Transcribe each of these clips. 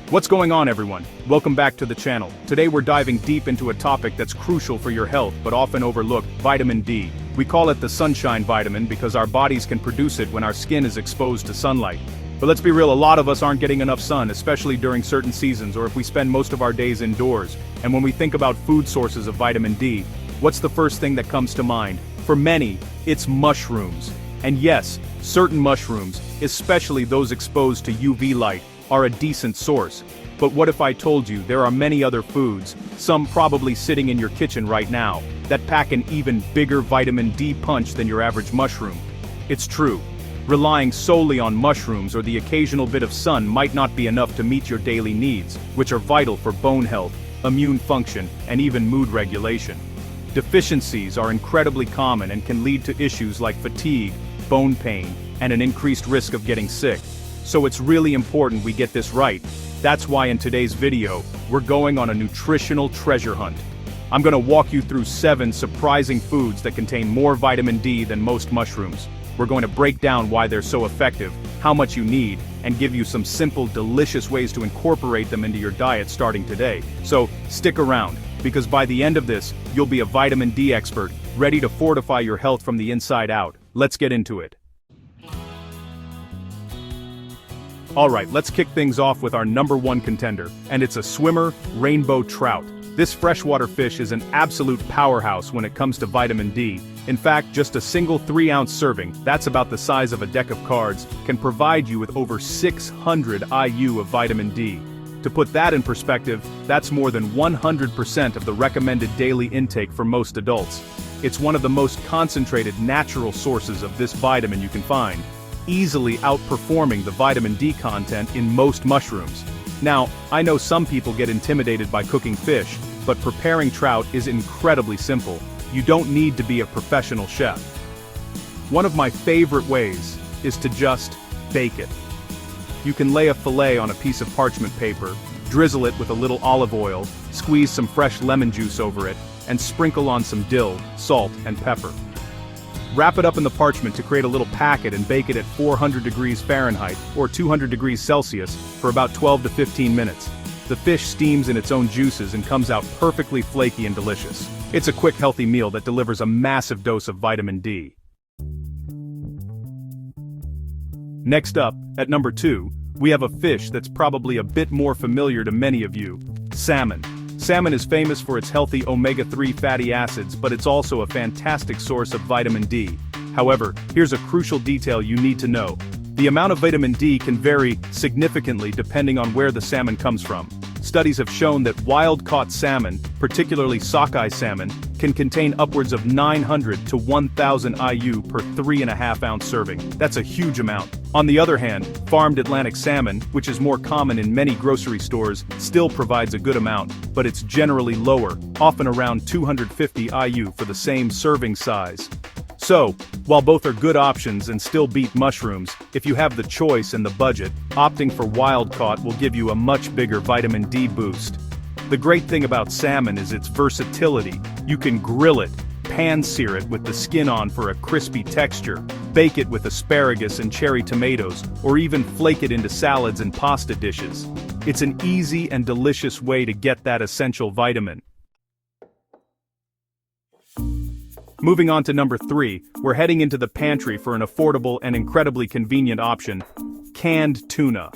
What's going on, everyone? Welcome back to the channel. Today we're diving deep into a topic that's crucial for your health but often overlooked: vitamin D. We call it the sunshine vitamin because our bodies can produce it when our skin is exposed to sunlight. But let's be real, a lot of us aren't getting enough sun, especially during certain seasons or if we spend most of our days indoors. And when we think about food sources of vitamin D, what's the first thing that comes to mind? For many, it's mushrooms. And yes, certain mushrooms, especially those exposed to UV light, are a decent source. But what if I told you there are many other foods, some probably sitting in your kitchen right now, that pack an even bigger vitamin D punch than your average mushroom? It's true. Relying solely on mushrooms or the occasional bit of sun might not be enough to meet your daily needs, which are vital for bone health, immune function, and even mood regulation. Deficiencies are incredibly common and can lead to issues like fatigue, bone pain, and an increased risk of getting sick. So it's really important we get this right. That's why in today's video, we're going on a nutritional treasure hunt. I'm gonna walk you through 7 surprising foods that contain more vitamin D than most mushrooms. We're going to break down why they're so effective, how much you need, and give you some simple, delicious ways to incorporate them into your diet starting today. So stick around, because by the end of this, you'll be a vitamin D expert, ready to fortify your health from the inside out. Let's get into it. Alright, let's kick things off with our number 1 contender, and it's a swimmer, rainbow trout. This freshwater fish is an absolute powerhouse when it comes to vitamin D. In fact, just a single 3-ounce serving, that's about the size of a deck of cards, can provide you with over 600 IU of vitamin D. To put that in perspective, that's more than 100% of the recommended daily intake for most adults. It's one of the most concentrated natural sources of this vitamin you can find, easily outperforming the vitamin D content in most mushrooms. Now, I know some people get intimidated by cooking fish, but preparing trout is incredibly simple. You don't need to be a professional chef. One of my favorite ways is to just bake it. You can lay a fillet on a piece of parchment paper, drizzle it with a little olive oil, squeeze some fresh lemon juice over it, and sprinkle on some dill, salt, and pepper. Wrap it up in the parchment to create a little packet and bake it at 400 degrees Fahrenheit or 200 degrees Celsius for about 12 to 15 minutes. The fish steams in its own juices and comes out perfectly flaky and delicious. It's a quick, healthy meal that delivers a massive dose of vitamin D. Next up, at number 2, we have a fish that's probably a bit more familiar to many of you: salmon. Salmon is famous for its healthy omega-3 fatty acids, but it's also a fantastic source of vitamin D. However, here's a crucial detail you need to know. The amount of vitamin D can vary significantly depending on where the salmon comes from. Studies have shown that wild-caught salmon, particularly sockeye salmon, can contain upwards of 900 to 1,000 IU per 3.5-ounce serving. That's a huge amount. On the other hand, farmed Atlantic salmon, which is more common in many grocery stores, still provides a good amount, but it's generally lower, often around 250 IU for the same serving size. So, while both are good options and still beat mushrooms, if you have the choice and the budget, opting for wild-caught will give you a much bigger vitamin D boost. The great thing about salmon is its versatility. You can grill it, pan-sear it with the skin on for a crispy texture, bake it with asparagus and cherry tomatoes, or even flake it into salads and pasta dishes. It's an easy and delicious way to get that essential vitamin. Moving on to number 3, we're heading into the pantry for an affordable and incredibly convenient option: canned tuna.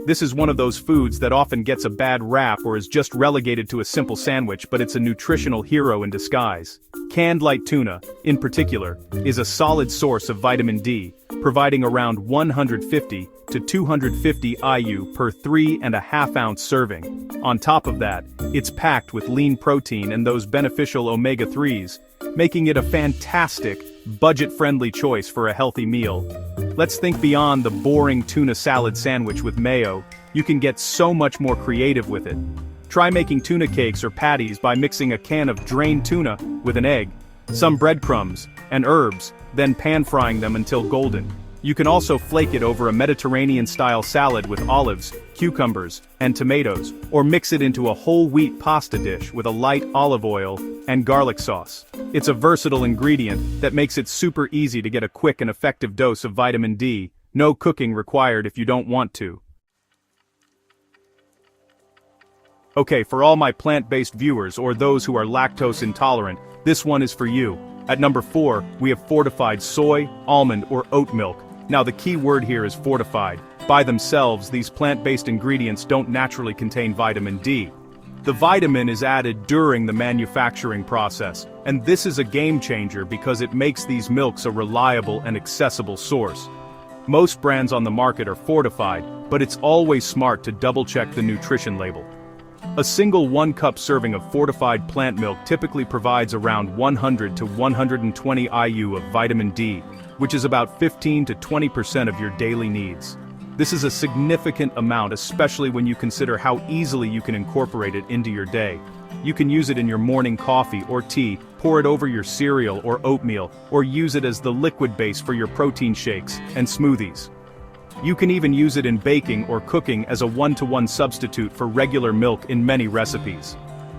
This is one of those foods that often gets a bad rap or is just relegated to a simple sandwich, but it's a nutritional hero in disguise. Canned light tuna, in particular, is a solid source of vitamin D, providing around 150 to 250 IU per 3.5-ounce serving. On top of that, it's packed with lean protein and those beneficial omega-3s, making it a fantastic, budget-friendly choice for a healthy meal. Let's think beyond the boring tuna salad sandwich with mayo. You can get so much more creative with it. Try making tuna cakes or patties by mixing a can of drained tuna with an egg, some breadcrumbs, and herbs, then pan-frying them until golden. You can also flake it over a Mediterranean-style salad with olives, cucumbers, and tomatoes, or mix it into a whole wheat pasta dish with a light olive oil and garlic sauce. It's a versatile ingredient that makes it super easy to get a quick and effective dose of vitamin D. No cooking required if you don't want to. Okay, for all my plant-based viewers or those who are lactose intolerant, this one is for you. At number 4, we have fortified soy, almond, or oat milk. Now the key word here is fortified. By themselves, these plant-based ingredients don't naturally contain vitamin D. The vitamin is added during the manufacturing process, and this is a game changer because it makes these milks a reliable and accessible source. Most brands on the market are fortified, but it's always smart to double-check the nutrition label. A single 1-cup serving of fortified plant milk typically provides around 100 to 120 IU of vitamin D, which is about 15 to 20% of your daily needs. This is a significant amount, especially when you consider how easily you can incorporate it into your day. You can use it in your morning coffee or tea, pour it over your cereal or oatmeal, or use it as the liquid base for your protein shakes and smoothies. You can even use it in baking or cooking as a one-to-one substitute for regular milk in many recipes.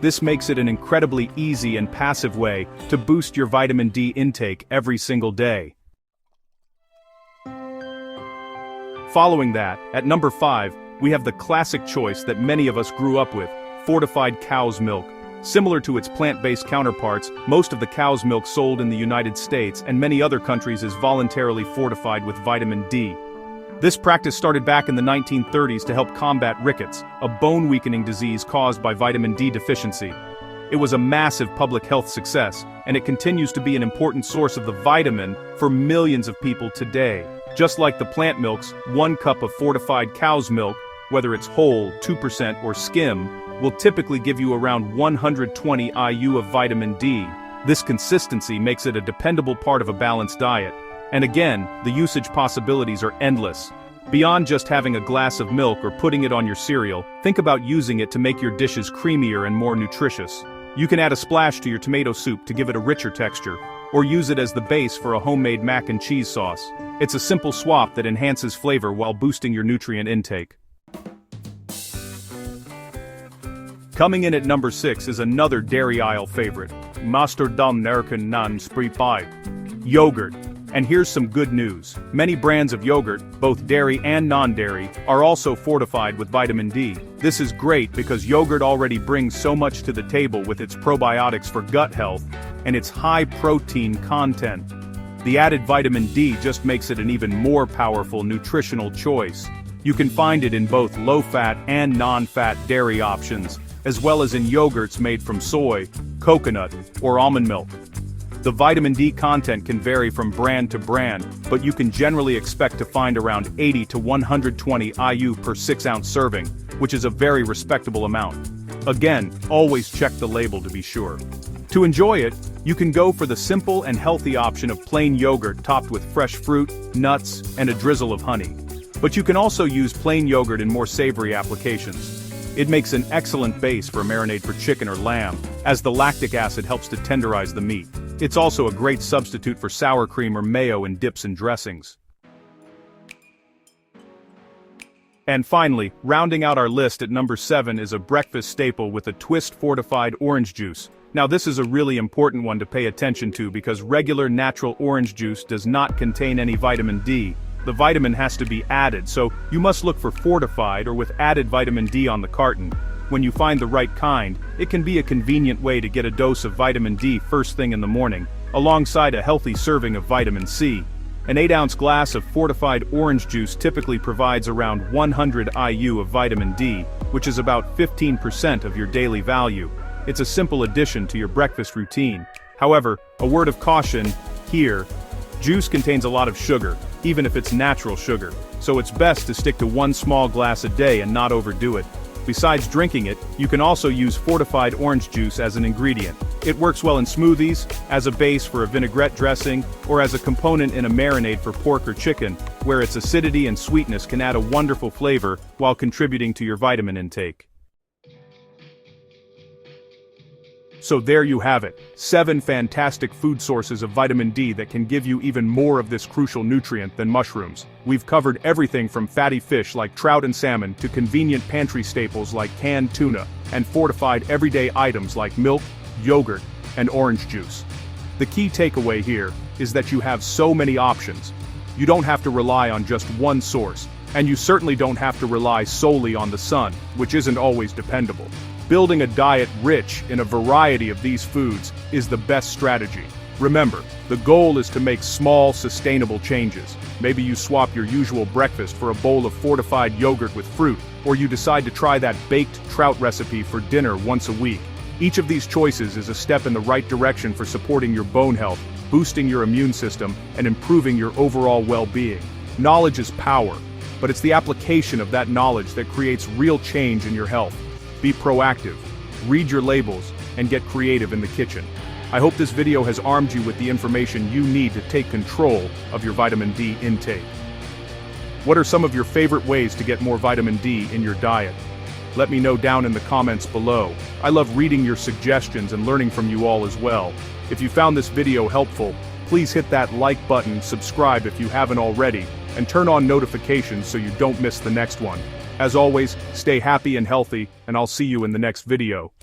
This makes it an incredibly easy and passive way to boost your vitamin D intake every single day. Following that, at number 5, we have the classic choice that many of us grew up with, fortified cow's milk. Similar to its plant-based counterparts, most of the cow's milk sold in the United States and many other countries is voluntarily fortified with vitamin D. This practice started back in the 1930s to help combat rickets, a bone-weakening disease caused by vitamin D deficiency. It was a massive public health success, and it continues to be an important source of the vitamin for millions of people today. Just like the plant milks, 1 cup of fortified cow's milk, whether it's whole, 2% or skim, will typically give you around 120 IU of vitamin D. This consistency makes it a dependable part of a balanced diet. And again, the usage possibilities are endless. Beyond just having a glass of milk or putting it on your cereal, think about using it to make your dishes creamier and more nutritious. You can add a splash to your tomato soup to give it a richer texture, or use it as the base for a homemade mac and cheese sauce. It's a simple swap that enhances flavor while boosting your nutrient intake. Coming in at number 6 is another dairy aisle favorite, Master Dam Nerken Nan Spree Pie, yogurt. And here's some good news. Many brands of yogurt, both dairy and non-dairy, are also fortified with vitamin D. This is great because yogurt already brings so much to the table with its probiotics for gut health and its high protein content. The added vitamin D just makes it an even more powerful nutritional choice. You can find it in both low-fat and non-fat dairy options, as well as in yogurts made from soy, coconut, or almond milk. The vitamin D content can vary from brand to brand, but you can generally expect to find around 80 to 120 IU per 6-ounce serving, which is a very respectable amount. Again, always check the label to be sure. To enjoy it, you can go for the simple and healthy option of plain yogurt topped with fresh fruit, nuts, and a drizzle of honey. But you can also use plain yogurt in more savory applications. It makes an excellent base for a marinade for chicken or lamb, as the lactic acid helps to tenderize the meat. It's also a great substitute for sour cream or mayo in dips and dressings. And finally, rounding out our list at number 7 is a breakfast staple with a twist, fortified orange juice. Now this is a really important one to pay attention to because regular natural orange juice does not contain any vitamin D. The vitamin has to be added, so you must look for fortified or with added vitamin D on the carton. When you find the right kind, it can be a convenient way to get a dose of vitamin D first thing in the morning, alongside a healthy serving of vitamin C. An 8-ounce glass of fortified orange juice typically provides around 100 IU of vitamin D, which is about 15% of your daily value. It's a simple addition to your breakfast routine. However, a word of caution here: juice contains a lot of sugar, even if it's natural sugar, so it's best to stick to 1 small glass a day and not overdo it. Besides drinking it, you can also use fortified orange juice as an ingredient. It works well in smoothies, as a base for a vinaigrette dressing, or as a component in a marinade for pork or chicken, where its acidity and sweetness can add a wonderful flavor while contributing to your vitamin intake. So there you have it, 7 fantastic food sources of vitamin D that can give you even more of this crucial nutrient than mushrooms. We've covered everything from fatty fish like trout and salmon to convenient pantry staples like canned tuna, and fortified everyday items like milk, yogurt, and orange juice. The key takeaway here is that you have so many options. You don't have to rely on just one source, and you certainly don't have to rely solely on the sun, which isn't always dependable. Building a diet rich in a variety of these foods is the best strategy. Remember, the goal is to make small, sustainable changes. Maybe you swap your usual breakfast for a bowl of fortified yogurt with fruit, or you decide to try that baked trout recipe for dinner once a week. Each of these choices is a step in the right direction for supporting your bone health, boosting your immune system, and improving your overall well-being. Knowledge is power, but it's the application of that knowledge that creates real change in your health. Be proactive, read your labels, and get creative in the kitchen. I hope this video has armed you with the information you need to take control of your vitamin D intake. What are some of your favorite ways to get more vitamin D in your diet? Let me know down in the comments below. I love reading your suggestions and learning from you all as well. If you found this video helpful, please hit that like button, subscribe if you haven't already, and turn on notifications so you don't miss the next one. As always, stay happy and healthy, and I'll see you in the next video.